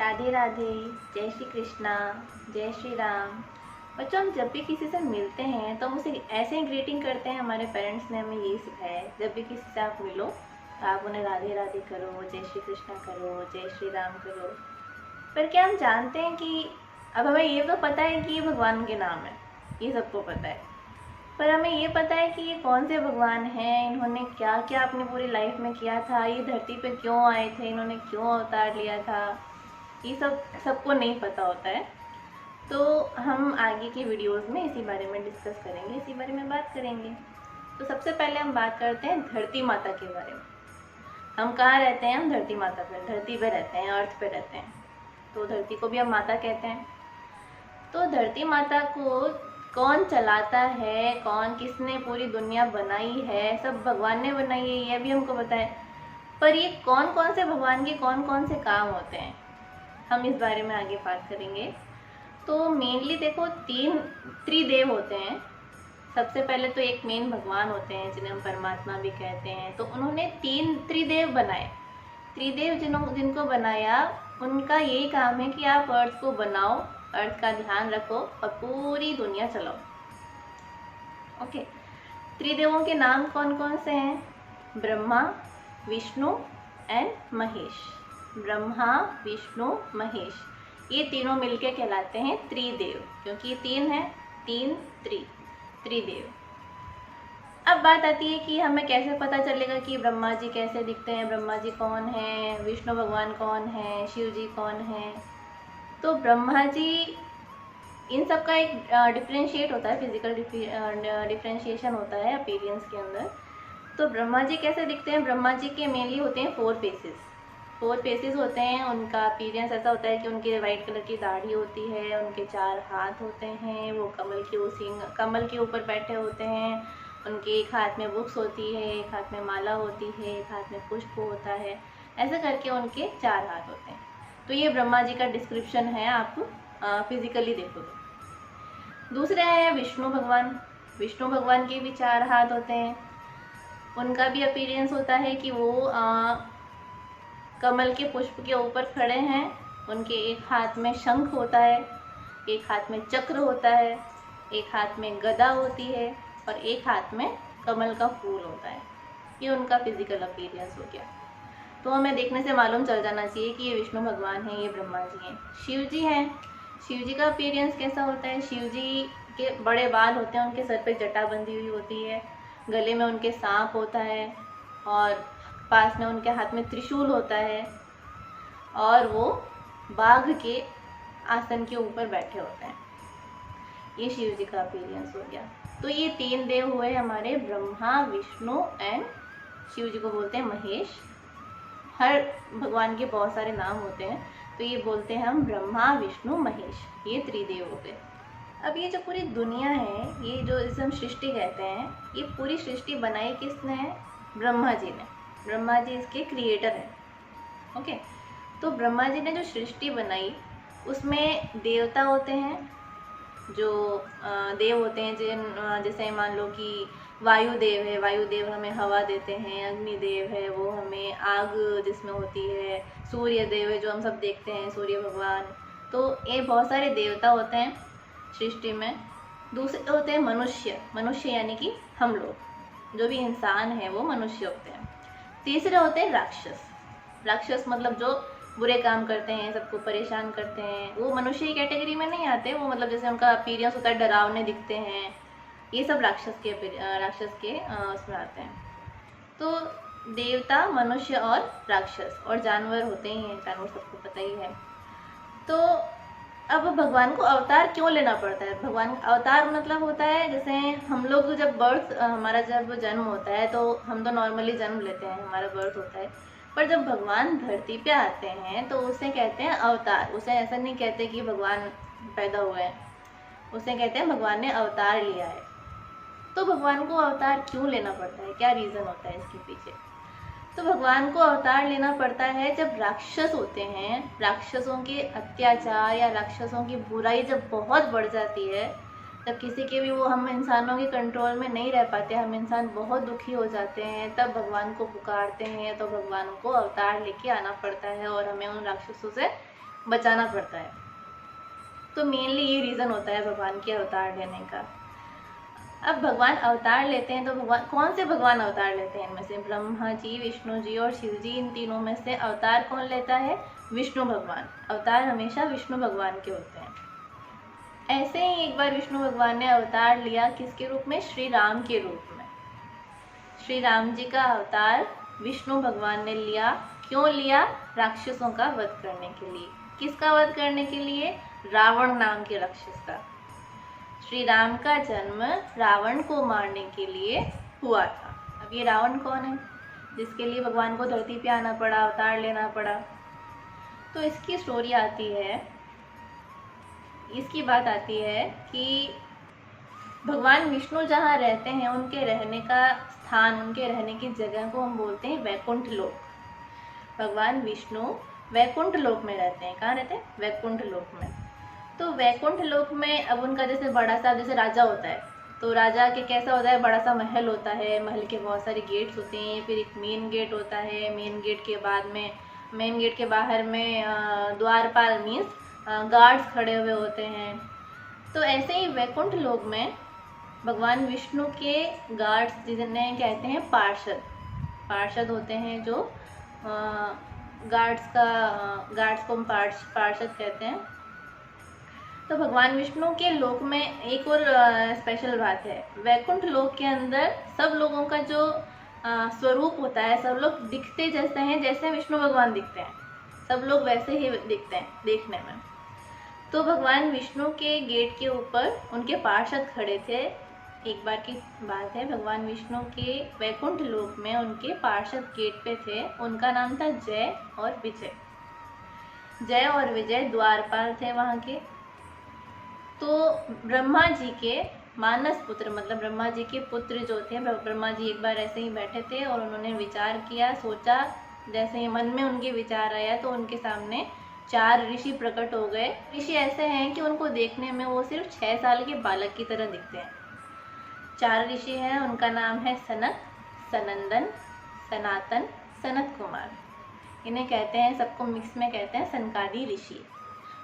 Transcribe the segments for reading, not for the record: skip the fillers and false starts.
राधे राधे, जय श्री कृष्णा, जय श्री राम। बच्चों, हम जब भी किसी से मिलते हैं तो हम उसे ऐसे ही ग्रीटिंग करते हैं। हमारे पेरेंट्स ने हमें यही सिखाया है, जब भी किसी से आप मिलो तो आप उन्हें राधे राधे करो, जय श्री कृष्णा करो, जय श्री राम करो। पर क्या हम जानते हैं कि अब हमें ये तो पता है कि ये भगवान के नाम है, ये सबको पता है, पर हमें ये पता है कि ये कौन से भगवान हैं, इन्होंने क्या क्या अपनी पूरी लाइफ में किया था, ये धरती पे क्यों आए थे, इन्होंने क्यों अवतार लिया था, ये सबको नहीं पता होता है। तो हम आगे की वीडियोस में इसी बारे में डिस्कस करेंगे, इसी बारे में बात करेंगे। तो सबसे पहले हम बात करते हैं धरती माता के बारे में। हम कहाँ रहते हैं? हम धरती माता पर, धरती पर रहते हैं, अर्थ पर रहते हैं, तो धरती को भी हम माता कहते हैं। तो धरती माता को कौन चलाता है, कौन किसने पूरी दुनिया बनाई है? सब भगवान ने बनाई है, ये भी हमको पता है। पर ये कौन कौन से भगवान के कौन कौन से काम होते हैं, हम इस बारे में आगे बात करेंगे। तो मेनली देखो, 3 त्रिदेव होते हैं। सबसे पहले तो एक मेन भगवान होते हैं जिन्हें हम परमात्मा भी कहते हैं। तो उन्होंने 3 त्रिदेव बनाए। त्रिदेव जिनको बनाया, उनका यही काम है कि आप अर्थ को बनाओ, अर्थ का ध्यान रखो और पूरी दुनिया चलाओ। ओके, त्रिदेवों के नाम कौन कौन से हैं? ब्रह्मा, विष्णु एंड महेश। ब्रह्मा, विष्णु, महेश, ये तीनों मिलके कहलाते हैं त्रिदेव, क्योंकि ये 3 हैं, 3 त्रिदेव। अब बात आती है कि हमें कैसे पता चलेगा कि ब्रह्मा जी कैसे दिखते हैं, ब्रह्मा जी कौन है, विष्णु भगवान कौन है, शिव जी कौन है। तो ब्रह्मा जी, इन सब का एक डिफ्रेंशिएट होता है, फिजिकल डिफ्रेंशिएशन होता है अपीयरेंस के अंदर। तो ब्रह्मा जी कैसे दिखते हैं? ब्रह्मा जी के मेनली होते हैं 4 फेसेस। 4 फेसेस होते हैं। उनका अपीयरेंस ऐसा होता है कि उनके वाइट कलर की दाढ़ी होती है, उनके 4 हाथ होते हैं, वो कमल के ऊपर बैठे होते हैं, उनके एक हाथ में बुक्स होती है, एक हाथ में माला होती है, एक हाथ में पुष्प होता है, ऐसे करके उनके 4 हाथ होते हैं। तो ये ब्रह्मा जी का डिस्क्रिप्शन है, आप फिजिकली देखो तो। दूसरे हैं विष्णु भगवान। विष्णु भगवान के भी 4 हाथ होते हैं। उनका भी अपीयरेंस होता है कि वो कमल के पुष्प के ऊपर खड़े हैं, उनके एक हाथ में शंख होता है, एक हाथ में चक्र होता है, एक हाथ में गदा होती है और एक हाथ में कमल का फूल होता है। ये उनका फिजिकल अपीयरेंस हो गया। तो हमें देखने से मालूम चल जाना चाहिए कि ये विष्णु भगवान हैं, ये ब्रह्मा जी हैं। शिव जी हैं। शिव जी का अपीयरेंस कैसा होता है? शिव जी के बड़े बाल होते हैं, उनके सर पे जटा बंधी हुई होती है, गले में उनके सांप होता है और पास में उनके हाथ में त्रिशूल होता है और वो बाघ के आसन के ऊपर बैठे होते हैं। ये शिव जी का अपीयरेंस हो गया। तो ये 3 देव हुए हमारे, ब्रह्मा, विष्णु एंड शिव जी को बोलते हैं महेश। हर भगवान के बहुत सारे नाम होते हैं, तो ये बोलते हैं हम ब्रह्मा, विष्णु, महेश, ये त्रिदेव हो गए। अब ये जो पूरी दुनिया है, ये जो इसे हम सृष्टि कहते हैं, ये पूरी सृष्टि बनाई किसने है? ब्रह्मा जी ने। ब्रह्मा जी इसके क्रिएटर हैं। ओके, तो ब्रह्मा जी ने जो सृष्टि बनाई, उसमें देवता होते हैं, जो देव होते हैं जैसे मान लो कि वायुदेव है, वायुदेव हमें हवा देते हैं। अग्निदेव है, वो हमें आग जिसमें होती है। सूर्य देव है, जो हम सब देखते हैं, सूर्य भगवान। तो ये बहुत सारे देवता होते हैं सृष्टि में। दूसरे होते हैं मनुष्य। मनुष्य यानी कि हम लोग, जो भी इंसान है वो मनुष्य होते हैं। तीसरे होते हैं राक्षस। राक्षस मतलब जो बुरे काम करते हैं, सबको परेशान करते हैं, वो मनुष्य की कैटेगरी में नहीं आते। वो मतलब जैसे उनका अपीयरेंस होता है, डरावने दिखते हैं, ये सब राक्षस के उसमें आते हैं। तो देवता, मनुष्य और राक्षस और जानवर होते ही हैं, जानवर सबको पता ही है। तो अब भगवान को अवतार क्यों लेना पड़ता है? भगवान अवतार मतलब होता है, जैसे हम लोग जब हमारा जब जन्म होता है तो हम तो नॉर्मली जन्म लेते हैं, हमारा बर्थ होता है। पर जब भगवान धरती पे आते हैं तो उसे कहते हैं अवतार। उसे ऐसा नहीं कहते कि भगवान पैदा हुए हैं, उसे कहते हैं भगवान ने अवतार लिया है। तो भगवान को अवतार क्यों लेना पड़ता है? क्या रीज़न होता है इसके पीछे? तो भगवान को अवतार लेना पड़ता है जब राक्षस होते हैं, राक्षसों के अत्याचार या राक्षसों की बुराई जब बहुत बढ़ जाती है, तब किसी के भी वो हम इंसानों के कंट्रोल में नहीं रह पाते, हम इंसान बहुत दुखी हो जाते हैं, तब भगवान को पुकारते हैं। तो भगवान को अवतार लेके आना पड़ता है और हमें उन राक्षसों से बचाना पड़ता है। तो मेनली ये रीज़न होता है भगवान के अवतार लेने का। अब भगवान अवतार लेते हैं तो भगवान कौन से भगवान अवतार लेते हैं? इनमें से ब्रह्मा जी, विष्णु जी और शिव जी, इन तीनों में से अवतार कौन लेता है? विष्णु भगवान। अवतार हमेशा विष्णु भगवान के होते हैं। ऐसे ही एक बार विष्णु भगवान ने अवतार लिया, किसके रूप में? श्री राम के रूप में। श्री राम जी का अवतार विष्णु भगवान ने लिया। क्यों लिया? राक्षसों का वध करने के लिए। किसका वध करने के लिए? रावण नाम के राक्षस का। श्री राम का जन्म रावण को मारने के लिए हुआ था। अब ये रावण कौन है जिसके लिए भगवान को धरती पे आना पड़ा, अवतार लेना पड़ा? तो इसकी स्टोरी आती है, इसकी बात आती है कि भगवान विष्णु जहाँ रहते हैं उनके रहने का स्थान, उनके रहने की जगह को हम बोलते हैं वैकुंठ लोक। भगवान विष्णु वैकुंठ लोक में रहते हैं। कहाँ रहते हैं? वैकुंठ लोक में। तो वैकुंठ लोक में अब उनका जैसे बड़ा सा, जैसे राजा होता है तो राजा के कैसा होता है? बड़ा सा महल होता है, महल के बहुत सारे गेट्स होते हैं, फिर एक मेन गेट होता है, मेन गेट के बाद में, मेन गेट के बाहर में द्वारपाल मीन्स गार्ड्स खड़े हुए होते हैं। तो ऐसे ही वैकुंठ लोक में भगवान विष्णु के गार्ड्स जिन्हें कहते हैं पार्षद, पार्षद होते हैं जो गार्ड्स को हम पार्षद कहते हैं। तो भगवान विष्णु के लोक में एक और स्पेशल बात है, वैकुंठ लोक के अंदर सब लोगों का जो स्वरूप होता है, सब लोग दिखते जैसे हैं जैसे विष्णु भगवान दिखते हैं, सब लोग वैसे ही दिखते हैं देखने में। तो भगवान विष्णु के गेट के ऊपर उनके पार्षद खड़े थे। एक बार की बात है, भगवान विष्णु के वैकुंठ लोक में उनके पार्षद गेट पे थे, उनका नाम था जय और विजय। जय और विजय द्वारपाल थे वहाँ के। तो ब्रह्मा जी के मानस पुत्र, मतलब ब्रह्मा जी के पुत्र जो थे, ब्रह्मा जी एक बार ऐसे ही बैठे थे और उन्होंने विचार किया, सोचा, जैसे ही मन में उनके विचार आया तो उनके सामने 4 ऋषि प्रकट हो गए। ऋषि ऐसे हैं कि उनको देखने में वो सिर्फ 6 साल के बालक की तरह दिखते हैं। 4 ऋषि हैं, उनका नाम है सनक, सनंदन, सनातन, सनत कुमार। इन्हें कहते हैं, सबको मिक्स में कहते हैं सनकादि ऋषि।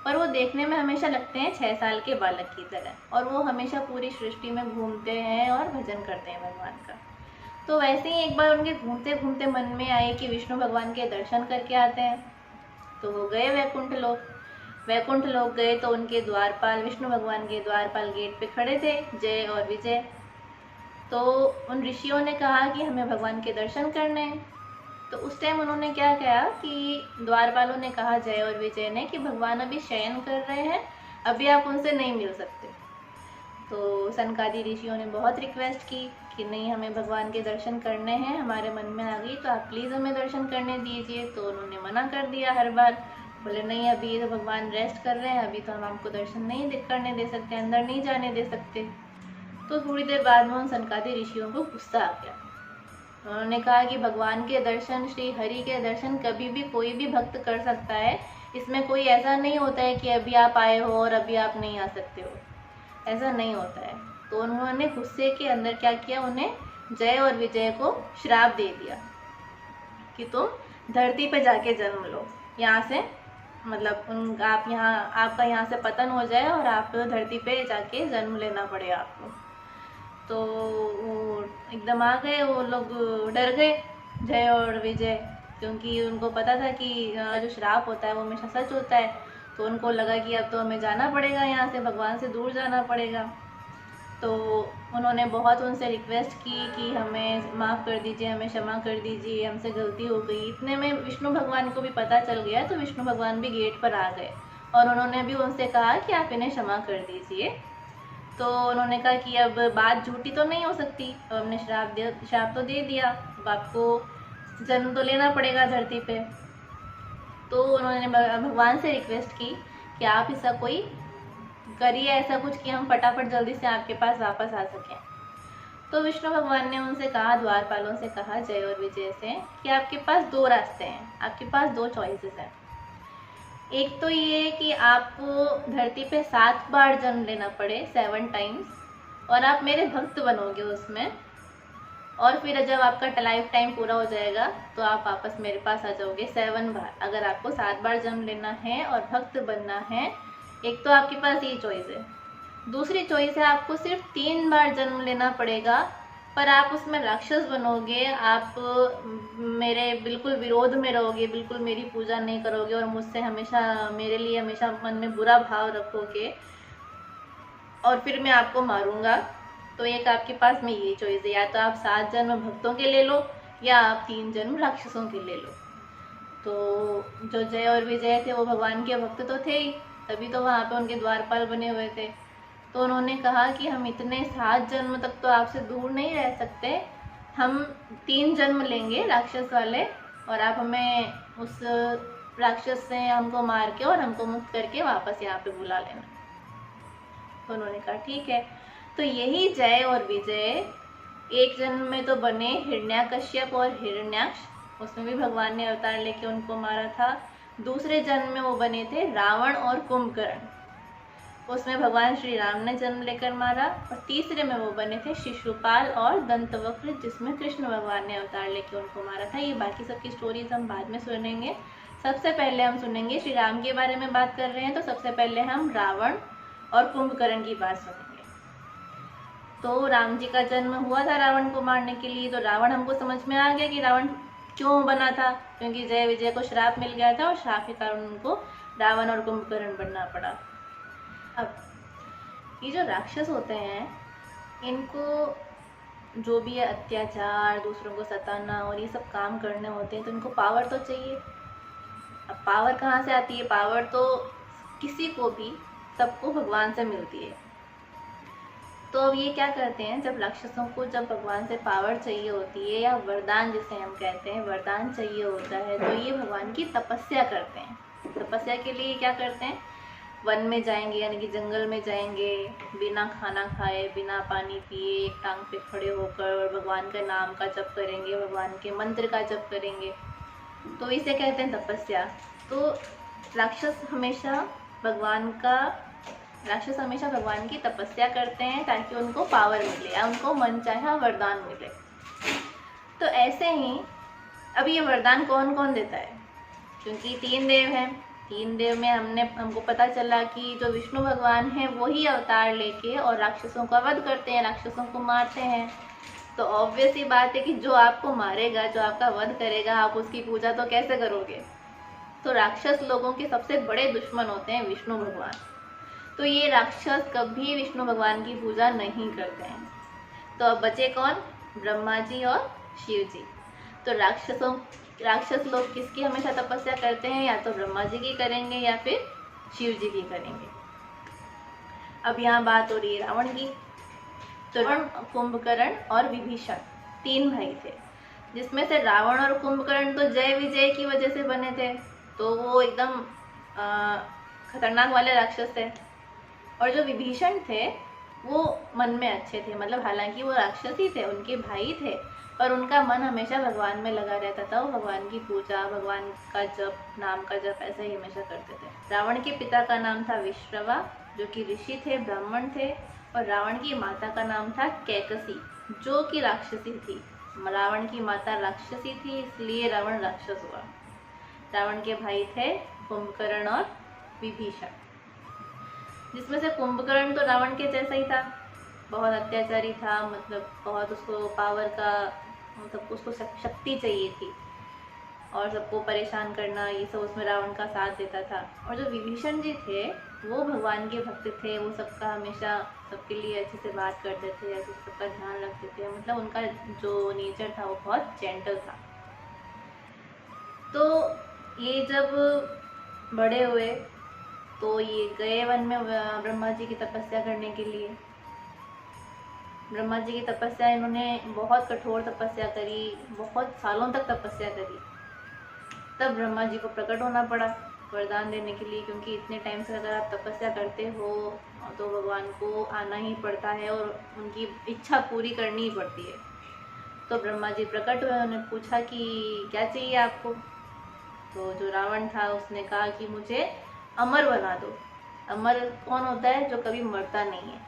पर वो देखने में हमेशा लगते हैं 6 साल के बालक की तरह, और वो हमेशा पूरी सृष्टि में घूमते हैं और भजन करते हैं भगवान का। तो वैसे ही एक बार उनके घूमते घूमते मन में आए कि विष्णु भगवान के दर्शन करके आते हैं। तो वो गए वैकुंठ लोक। वैकुंठ लोक गए तो उनके द्वारपाल, विष्णु भगवान के द्वारपाल गेट पे खड़े थे, जय और विजय। तो उन ऋषियों ने कहा कि हमें भगवान के दर्शन करने हैं। तो उस टाइम उन्होंने क्या किया कि द्वारपालों ने कहा, जय और विजय ने, कि भगवान अभी शयन कर रहे हैं, अभी आप उनसे नहीं मिल सकते। तो सनकादि ऋषियों ने बहुत रिक्वेस्ट की कि नहीं, हमें भगवान के दर्शन करने हैं, हमारे मन में आ गई, तो आप प्लीज़ हमें दर्शन करने दीजिए। तो उन्होंने मना कर दिया हर बार, बोले नहीं, अभी ये तो भगवान रेस्ट कर रहे हैं, अभी तो हम आपको दर्शन नहीं करने दे सकते, अंदर नहीं जाने दे सकते। तो थोड़ी देर बाद में उन सनकादि ऋषियों को गुस्सा आ गया। उन्होंने कहा कि भगवान के दर्शन, श्री हरि के दर्शन कभी भी कोई भी भक्त कर सकता है, इसमें कोई ऐसा नहीं होता है कि अभी आप आए हो और अभी आप नहीं आ सकते हो, ऐसा नहीं होता है। तो उन्होंने गुस्से के अंदर क्या किया, उन्हें जय और विजय को श्राप दे दिया कि तुम धरती पे जाके जन्म लो, यहाँ से, मतलब आप यहाँ, आपका यहाँ से पतन हो जाए और आप धरती पे जाके जन्म लेना पड़े आपको। तो वो एकदम आ गए, वो लोग डर गए, जय और विजय, क्योंकि उनको पता था कि जो श्राप होता है वो हमेशा सच होता है। तो उनको लगा कि अब तो हमें जाना पड़ेगा, यहाँ से भगवान से दूर जाना पड़ेगा। तो उन्होंने बहुत उनसे रिक्वेस्ट की कि हमें माफ़ कर दीजिए, हमें क्षमा कर दीजिए, हमसे गलती हो गई। इतने में विष्णु भगवान को भी पता चल गया, तो विष्णु भगवान भी गेट पर आ गए और उन्होंने भी उनसे कहा कि आप इन्हें क्षमा कर दीजिए। तो उन्होंने कहा कि अब बात झूठी तो नहीं हो सकती, अब हमने श्राप तो दे दिया, अब आपको जन्म तो लेना पड़ेगा धरती पे। तो उन्होंने भगवान से रिक्वेस्ट की कि आप इसका कोई करिए, ऐसा कुछ कि हम फटाफट जल्दी से आपके पास वापस आ सकें। तो विष्णु भगवान ने उनसे कहा, द्वारपालों से कहा, जय और विजय से, कि आपके पास 2 रास्ते हैं, आपके पास 2 चॉइसेस हैं। एक तो ये कि आपको धरती पे 7 बार जन्म लेना पड़े, 7 टाइम्स, और आप मेरे भक्त बनोगे उसमें, और फिर जब आपका लाइफ टाइम पूरा हो जाएगा तो आप वापस मेरे पास आ जाओगे 7 बार। अगर आपको 7 बार जन्म लेना है और भक्त बनना है, एक तो आपके पास ये चॉइस है। दूसरी चॉइस है आपको सिर्फ 3 बार जन्म लेना पड़ेगा, पर आप उसमें राक्षस बनोगे, आप मेरे बिल्कुल विरोध में रहोगे, बिल्कुल मेरी पूजा नहीं करोगे और मुझसे हमेशा, मेरे लिए हमेशा मन में बुरा भाव रखोगे और फिर मैं आपको मारूंगा। तो एक आपके पास में ये चॉइस है, या तो आप 7 जन्म भक्तों के ले लो या आप 3 जन्म राक्षसों के ले लो। तो जो जय और विजय थे वो भगवान के भक्त तो थे ही, तभी तो वहाँ पे उनके द्वारपाल बने हुए थे। तो उन्होंने कहा कि हम इतने 7 जन्म तक तो आपसे दूर नहीं रह सकते, हम 3 जन्म लेंगे राक्षस वाले और आप हमें उस राक्षस से हमको मार के और हमको मुक्त करके वापस यहाँ पे बुला लेना। तो उन्होंने कहा ठीक है। तो यही जय और विजय एक जन्म में तो बने हिरण्याकश्यप और हिरण्याक्ष, उसमें भी भगवान ने अवतार लेके उनको मारा था। दूसरे जन्म में वो बने थे रावण और कुंभकर्ण, उसमें भगवान श्री राम ने जन्म लेकर मारा। और तीसरे में वो बने थे शिशुपाल और दंतवक्र, जिसमें कृष्ण भगवान ने अवतार लेके उनको मारा था। ये बाकी सबकी स्टोरीज हम बाद में सुनेंगे। सबसे पहले हम सुनेंगे, श्री राम के बारे में बात कर रहे हैं तो सबसे पहले हम रावण और कुंभकर्ण की बात सुनेंगे। तो राम जी का जन्म हुआ था रावण को मारने के लिए। तो रावण हमको समझ में आ गया कि रावण क्यों बना था, क्योंकि जय विजय को श्राप मिल गया था और श्राप के कारण उनको रावण और कुंभकर्ण बनना पड़ा। अब ये जो राक्षस होते हैं, इनको जो भी है अत्याचार, दूसरों को सताना और ये सब काम करने होते हैं, तो इनको पावर तो चाहिए। अब पावर कहाँ से आती है? पावर तो किसी को भी, सबको भगवान से मिलती है। तो अब ये क्या करते हैं, जब राक्षसों को जब भगवान से पावर चाहिए होती है या वरदान जिसे हम कहते हैं, वरदान चाहिए होता है, तो ये भगवान की तपस्या करते हैं। तपस्या के लिए क्या करते हैं, वन में जाएंगे, यानी कि जंगल में जाएंगे, बिना खाना खाए, बिना पानी पिए, एक टांग पे खड़े होकर और भगवान के नाम का जप करेंगे, भगवान के मंत्र का जप करेंगे। तो इसे कहते हैं तपस्या। तो राक्षस हमेशा भगवान की तपस्या करते हैं ताकि उनको पावर मिले या उनको मनचाहा वरदान मिले। तो ऐसे ही अब ये वरदान कौन कौन देता है, क्योंकि 3 देव हैं। 3 देव में हमको पता चला कि जो विष्णु भगवान हैं वही अवतार लेके और राक्षसों का वध करते हैं, राक्षसों को मारते हैं। तो ऑब्वियस ही बात है कि जो आपको मारेगा, जो आपका वध करेगा, आप उसकी पूजा तो कैसे करोगे। तो राक्षस लोगों के सबसे बड़े दुश्मन होते हैं विष्णु भगवान। तो ये राक्षस कभी विष्णु भगवान की पूजा नहीं करते हैं। तो अब बचे कौन, ब्रह्मा जी और शिव जी। तो राक्षस लोग किसकी हमेशा तपस्या करते हैं, या तो ब्रह्मा जी की करेंगे या फिर शिव जी की करेंगे। अब यहाँ बात हो रही है रावण की। तो रावण, कुंभकर्ण और विभीषण 3 भाई थे, जिसमें से रावण और कुंभकर्ण तो जय विजय की वजह से बने थे, तो वो एकदम खतरनाक वाले राक्षस थे। और जो विभीषण थे वो मन में अच्छे थे, मतलब हालांकि वो राक्षस ही थे, उनके भाई थे, पर उनका मन हमेशा भगवान में लगा रहता था। वो भगवान की पूजा, भगवान का जप, नाम का जप ऐसा ही हमेशा करते थे। रावण के पिता का नाम था विश्रवा, जो कि ऋषि थे, ब्राह्मण थे, और रावण की माता का नाम था कैकसी, जो कि राक्षसी थी। रावण की माता राक्षसी थी, इसलिए रावण राक्षस हुआ। रावण के भाई थे कुंभकर्ण और विभीषण, जिसमें से कुंभकर्ण तो रावण के जैसा ही था, बहुत अत्याचारी था, मतलब बहुत उसको पावर का, मतलब उसको शक्ति चाहिए थी और सबको परेशान करना, ये सब उसमें रावण का साथ देता था। और जो विभीषण जी थे वो भगवान के भक्त थे, वो सबका हमेशा सबके लिए अच्छे से बात करते थे, सबका ध्यान रखते थे, मतलब उनका जो नेचर था वो बहुत जेंटल था। तो ये जब बड़े हुए तो ये गए वन में ब्रह्मा जी की तपस्या करने के लिए। ब्रह्मा जी की तपस्या, इन्होंने बहुत कठोर तपस्या करी, बहुत सालों तक तपस्या करी। तब ब्रह्मा जी को प्रकट होना पड़ा वरदान देने के लिए, क्योंकि इतने टाइम से अगर आप तपस्या करते हो तो भगवान को आना ही पड़ता है और उनकी इच्छा पूरी करनी ही पड़ती है। तो ब्रह्मा जी प्रकट हुए, उन्होंने पूछा कि क्या चाहिए आपको। तो जो रावण था उसने कहा कि मुझे अमर बना दो। अमर कौन होता है, जो कभी मरता नहीं है।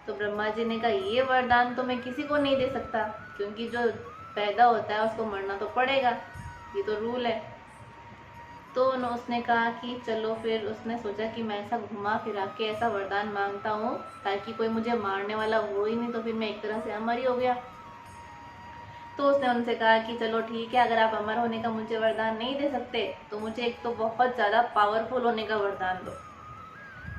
तो ब्रह्मा जी ने कहा ये वरदान तो मैं किसी को नहीं दे सकता, क्योंकि जो पैदा होता है उसको मरना तो पड़ेगा, ये तो रूल है। तो उसने कहा कि चलो, फिर उसने सोचा कि मैं ऐसा घुमा फिरा के ऐसा वरदान मांगता हूँ ताकि कोई मुझे मारने वाला हो ही नहीं, तो फिर मैं एक तरह से अमर ही हो गया। तो उसने उनसे कहा कि चलो ठीक है, अगर आप अमर होने का मुझे वरदान नहीं दे सकते तो मुझे एक तो बहुत ज़्यादा पावरफुल होने का वरदान दो।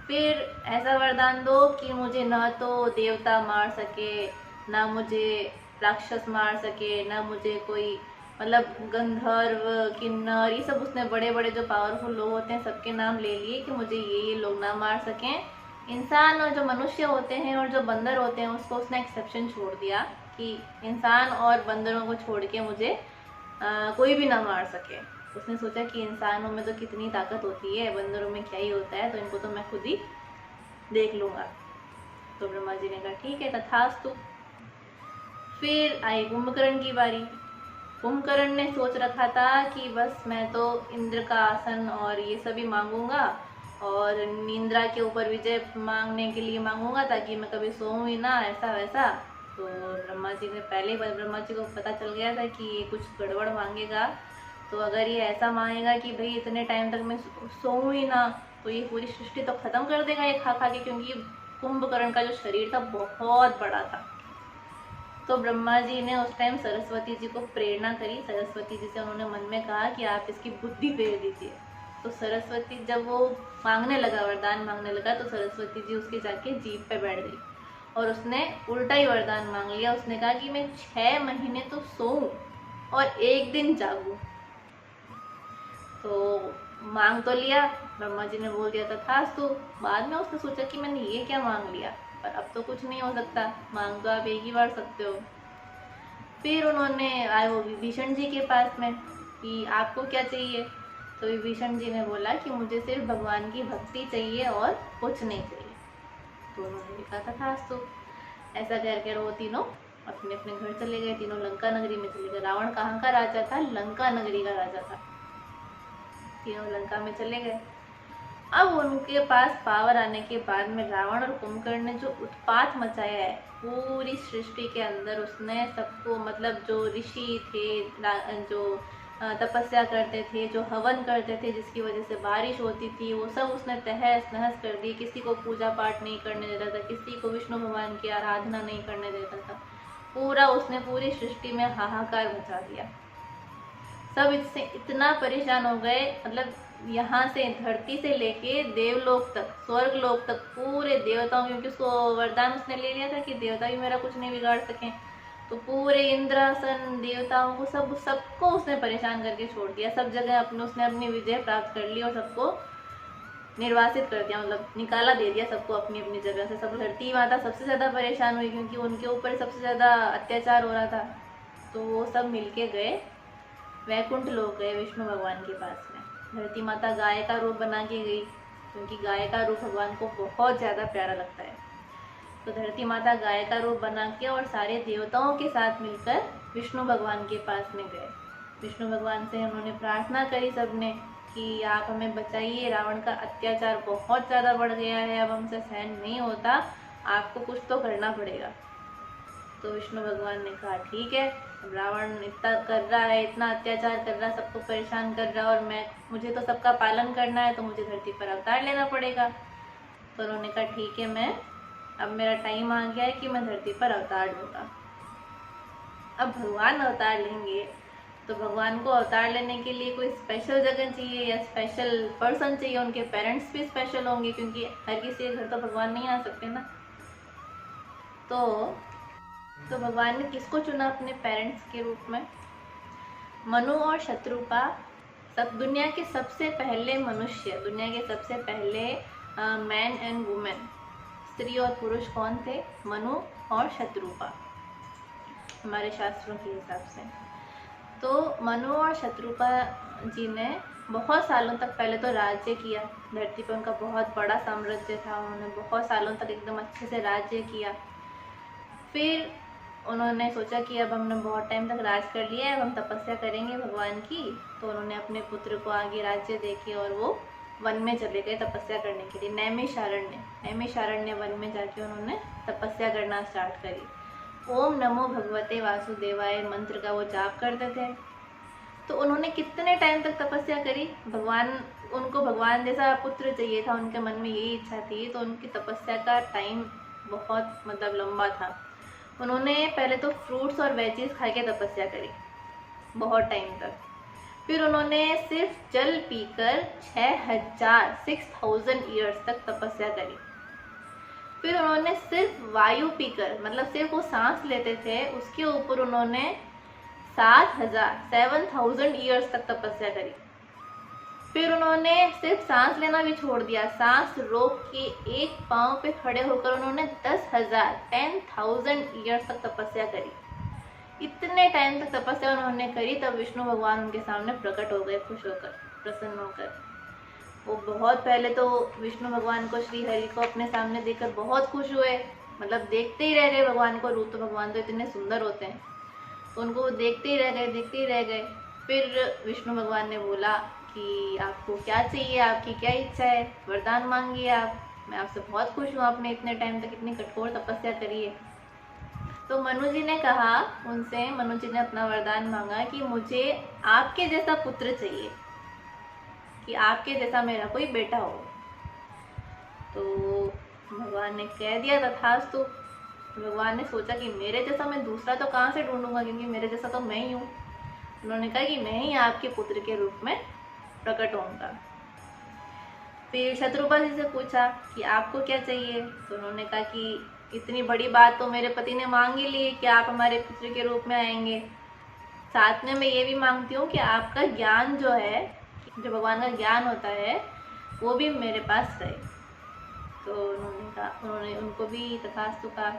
फिर ऐसा वरदान दो कि मुझे ना तो देवता मार सके, ना मुझे राक्षस मार सके, ना मुझे कोई मतलब गंधर्व, किन्नर, ये सब उसने बड़े बड़े जो पावरफुल लोग होते हैं सबके नाम ले लिए कि मुझे ये लोग ना मार सकें। इंसान और जो मनुष्य होते हैं और जो बंदर होते हैं उसको उसने एक्सेप्शन छोड़ दिया कि इंसान और बंदरों को छोड़ के मुझे कोई भी ना मार सके। उसने सोचा कि इंसानों में तो कितनी ताकत होती है, बंदरों में क्या ही होता है, तो इनको तो मैं खुद ही देख लूँगा। तो ब्रह्मा जी ने कहा ठीक है, तथास्तु। फिर आई कुंभकर्ण की बारी। कुंभकर्ण ने सोच रखा था कि बस मैं तो इंद्र का आसन और ये सभी मांगूंगा और निंद्रा के ऊपर विजय मांगने के लिए मांगूंगा ताकि मैं कभी सोऊं ही ना, ऐसा वैसा। तो ब्रह्मा जी ने पहले ब्रह्मा जी को पता चल गया था कि ये कुछ गड़बड़ मांगेगा। तो अगर ये ऐसा मांगेगा कि भाई इतने टाइम तक मैं सोऊं ही ना, तो ये पूरी सृष्टि तो खत्म कर देगा ये खा खा के, क्योंकि कुंभकर्ण का जो शरीर था बहुत बड़ा था। तो ब्रह्मा जी ने उस टाइम सरस्वती जी को प्रेरणा करी। सरस्वती जी से उन्होंने मन में कहा कि आप इसकी बुद्धि फेर दीजिए। तो सरस्वती जब वो मांगने लगा, वरदान मांगने लगा, तो सरस्वती जी उसके जाके जीभ पे बैठ गई और उसने उल्टा ही वरदान मांग लिया। उसने कहा कि मैं 6 महीने तो सोऊं और 1 दिन जागूं। तो मांग तो लिया, ब्रह्मा जी ने बोल दिया तथास्तु। बाद में उसने सोचा कि मैंने ये क्या मांग लिया, पर अब तो कुछ नहीं हो सकता, मांग तो आप एक ही बार सकते हो। फिर उन्होंने आए वो विभीषण जी के पास में कि आपको क्या चाहिए। तो विभीषण जी ने बोला कि मुझे सिर्फ भगवान की भक्ति चाहिए और कुछ नहीं चाहिए। तो उन्होंने लिखा तथास्तु। ऐसा कर वो तीनों अपने अपने घर चले गए। तीनों लंका नगरी में चले गए। रावण कहाँ का राजा था? लंका नगरी का राजा था। तीनों लंका में चले गए। अब उनके पास पावर आने के बाद में रावण और कुंभकर्ण ने जो उत्पात मचाया है पूरी सृष्टि के अंदर, उसने सबको, मतलब जो ऋषि थे, जो तपस्या करते थे, जो हवन करते थे जिसकी वजह से बारिश होती थी, वो सब उसने तहस नहस कर दी। किसी को पूजा पाठ नहीं करने देता था, किसी को विष्णु भगवान की आराधना नहीं करने देता था। पूरा उसने पूरी सृष्टि में हाहाकार मचा दिया। सब इससे इतना परेशान हो गए, मतलब यहाँ से धरती से लेके देवलोक तक, स्वर्ग लोक तक, पूरे देवताओं, क्योंकि उसको वरदान उसने ले लिया था कि देवता भी मेरा कुछ नहीं बिगाड़ सकें, तो पूरे इंद्रासन देवताओं को सबको उसने परेशान करके छोड़ दिया। सब जगह उसने अपनी विजय प्राप्त कर ली और सबको निर्वासित कर दिया, मतलब निकाला दे दिया सबको अपनी अपनी जगह से। सब धरती माता सबसे ज़्यादा परेशान हुई क्योंकि उनके ऊपर सबसे ज़्यादा अत्याचार हो रहा था। तो वो सब मिलके गए, वैकुंठ लोग गए विष्णु भगवान के पास में। धरती माता गाय का रूप बना के गई क्योंकि गाय का रूप भगवान को बहुत ज़्यादा प्यारा लगता है। तो धरती माता गाय का रूप बना के और सारे देवताओं के साथ मिलकर विष्णु भगवान के पास में गए। विष्णु भगवान से उन्होंने प्रार्थना करी सबने कि आप हमें बचाइए, रावण का अत्याचार बहुत ज़्यादा बढ़ गया है, अब हमसे सहन नहीं होता, आपको कुछ तो करना पड़ेगा। तो विष्णु भगवान ने कहा ठीक है, रावण इतना कर रहा है, इतना अत्याचार कर रहा है, सबको परेशान कर रहा है, और मुझे तो सबका पालन करना है, तो मुझे धरती पर अवतार लेना पड़ेगा। तो उन्होंने कहा ठीक है, अब मेरा टाइम आ गया है कि मैं धरती पर अवतार लूँगा। अब भगवान अवतार लेंगे तो भगवान को अवतार लेने के लिए कोई स्पेशल जगह चाहिए या स्पेशल पर्सन चाहिए, उनके पेरेंट्स भी स्पेशल होंगे क्योंकि हर किसी के घर तो भगवान नहीं आ सकते ना। तो भगवान ने किसको चुना अपने पेरेंट्स के रूप में? मनु और शत्रुपा, सब दुनिया के सबसे पहले मनुष्य, दुनिया के सबसे पहले मैन एंड वुमेन, स्त्री और पुरुष कौन थे? मनु और शत्रुपा, हमारे शास्त्रों के हिसाब से। तो मनु और शत्रुपा जी ने बहुत सालों तक पहले तो राज्य किया धरती पर, उनका बहुत बड़ा साम्राज्य था, उन्होंने बहुत सालों तक एकदम अच्छे से राज्य किया। फिर उन्होंने सोचा कि अब हमने बहुत टाइम तक राज कर लिया है, अब हम तपस्या करेंगे भगवान की। तो उन्होंने अपने पुत्र को आगे राज्य देके और वो वन में चले गए तपस्या करने के लिए। नैमिषारण्य वन में जाके उन्होंने तपस्या करना स्टार्ट करी। ओम नमो भगवते वासुदेवाय मंत्र का वो जाप करते थे। तो उन्होंने कितने टाइम तक तपस्या करी? उनको भगवान जैसा पुत्र चाहिए था, उनके मन में यही इच्छा थी, तो उनकी तपस्या का टाइम बहुत मतलब लंबा था। उन्होंने पहले तो फ्रूट्स और वेजीज खा के तपस्या करी बहुत टाइम तक। फिर उन्होंने सिर्फ जल पीकर 6000 ईयर्स तक तपस्या करी। फिर उन्होंने सिर्फ वायु पीकर, मतलब सिर्फ वो सांस लेते थे, उसके ऊपर उन्होंने 7000 ईयर्स तक तपस्या करी। फिर उन्होंने सिर्फ सांस लेना भी छोड़ दिया, सांस रोक के एक पांव पे खड़े होकर उन्होंने 10,000 ईयर्स तक तपस्या करी। इतने टाइम तक तपस्या उन्होंने करी, तब विष्णु भगवान उनके सामने प्रकट हो गए, खुश होकर, प्रसन्न होकर। वो बहुत पहले तो विष्णु भगवान को, श्री हरि को अपने सामने देखकर बहुत खुश हुए, मतलब देखते ही रह गए भगवान को। रूप तो भगवान तो इतने सुंदर होते हैं, तो उनको वो देखते ही रह गए। फिर विष्णु भगवान ने बोला कि आपको क्या चाहिए, आपकी क्या इच्छा है, वरदान मांगिए आप, मैं आपसे बहुत खुश हूँ, आपने इतने टाइम तक इतनी कठोर तपस्या करी है। तो मनु जी ने कहा उनसे, मनु जी ने अपना वरदान मांगा कि मुझे आपके जैसा पुत्र चाहिए, कि आपके जैसा मेरा कोई बेटा हो। तो भगवान ने कह दिया तथास्तु। भगवान ने सोचा कि मेरे जैसा मैं दूसरा तो कहाँ से ढूंढूंगा, क्योंकि मेरे जैसा तो मैं ही हूँ। उन्होंने कहा कि मैं ही आपके पुत्र के रूप में प्रकट होऊंगा। फिर शत्रुपा जी से पूछा कि आपको क्या चाहिए, तो उन्होंने कहा कि इतनी बड़ी बात तो मेरे पति ने मांग ही ली कि आप हमारे पुत्र के रूप में आएंगे, साथ में मैं ये भी मांगती हूँ कि आपका ज्ञान जो है, जो भगवान का ज्ञान होता है, वो भी मेरे पास रहे। तो उन्होंने उनको भी तथास्तु कहा।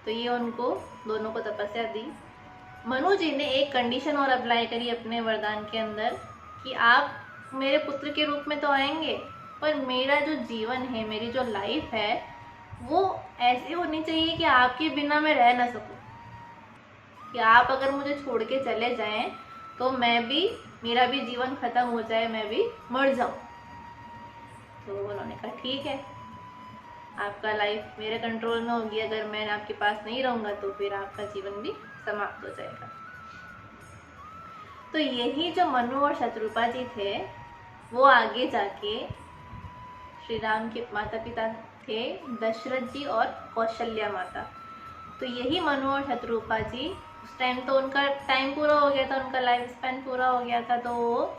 तो ये उनको दोनों को तपस्या दी। मनु जी ने एक कंडीशन और अप्लाई करी अपने वरदान के अंदर कि आप मेरे पुत्र के रूप में तो आएंगे, पर मेरा जो जीवन है, मेरी जो लाइफ है, वो ऐसी होनी चाहिए कि आपके बिना मैं रह ना सकूं, कि आप अगर मुझे छोड़ के चले जाएं तो मेरा भी जीवन खत्म हो जाए, मैं भी मर जाऊं। तो उन्होंने कहा ठीक है, आपका लाइफ मेरे कंट्रोल में होगी, अगर मैं आपके पास नहीं रहूंगा तो फिर आपका जीवन भी समाप्त हो जाएगा। तो यही जो मनु और शत्रुपा जी थे, वो आगे जाके श्री राम के माता पिता थे, दशरथ जी और कौशल्या माता। तो यही मनु और शत्रुपा जी, उस टाइम तो उनका टाइम पूरा हो गया था, उनका लाइफ स्पैन पूरा हो गया था, तो वो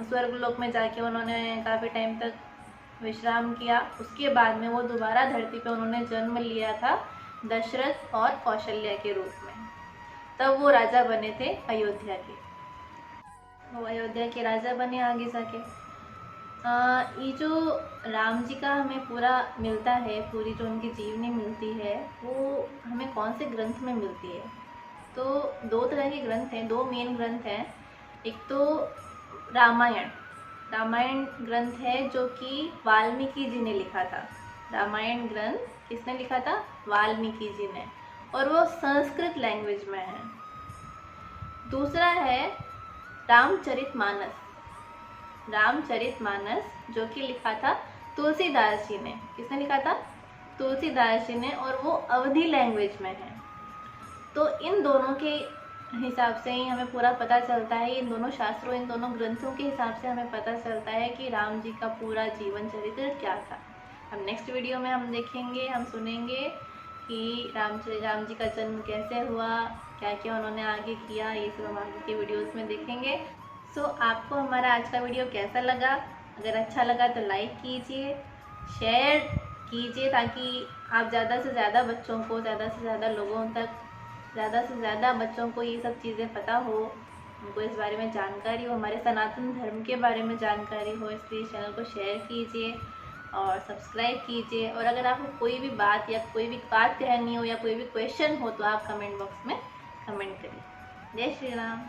स्वर्गलोक में जाके उन्होंने काफ़ी टाइम तक विश्राम किया। उसके बाद में वो दोबारा धरती पे उन्होंने जन्म लिया था दशरथ और कौशल्या के रूप में। तब वो राजा बने थे अयोध्या के, वो अयोध्या के राजा बने आगे जाके। ये जो राम जी का हमें पूरा मिलता है, पूरी जो उनकी जीवनी मिलती है, वो हमें कौन से ग्रंथ में मिलती है? तो दो तरह के ग्रंथ हैं, दो मेन ग्रंथ हैं। एक तो रामायण ग्रंथ है जो कि वाल्मीकि जी ने लिखा था। रामायण ग्रंथ किसने लिखा था? वाल्मीकि जी ने, और वो संस्कृत लैंग्वेज में है। दूसरा है रामचरितमानस, जो कि लिखा था तुलसीदास जी ने। किसने लिखा था? तुलसीदास जी ने, और वो अवधी लैंग्वेज में है। तो इन दोनों के हिसाब से ही हमें पूरा पता चलता है, इन दोनों शास्त्रों, इन दोनों ग्रंथों के हिसाब से हमें पता चलता है कि राम जी का पूरा जीवन चरित्र क्या था। हम नेक्स्ट वीडियो में हम देखेंगे, हम सुनेंगे कि राम जी का जन्म कैसे हुआ, क्या क्या उन्होंने आगे किया, ये सब हम आगे के वीडियोस में देखेंगे। सो आपको हमारा आज का वीडियो कैसा लगा? अगर अच्छा लगा तो लाइक कीजिए, शेयर कीजिए, ताकि आप ज़्यादा से ज़्यादा बच्चों को, ज़्यादा से ज़्यादा लोगों तक, ज़्यादा से ज़्यादा बच्चों को ये सब चीज़ें पता हो, उनको इस बारे में जानकारी हो, हमारे सनातन धर्म के बारे में जानकारी हो। इसलिए चैनल को शेयर कीजिए और सब्सक्राइब कीजिए। और अगर आपको कोई भी बात या कोई भी बात कहनी हो या कोई भी क्वेश्चन हो तो आप कमेंट बॉक्स में कमेंट करिए। जय श्री राम।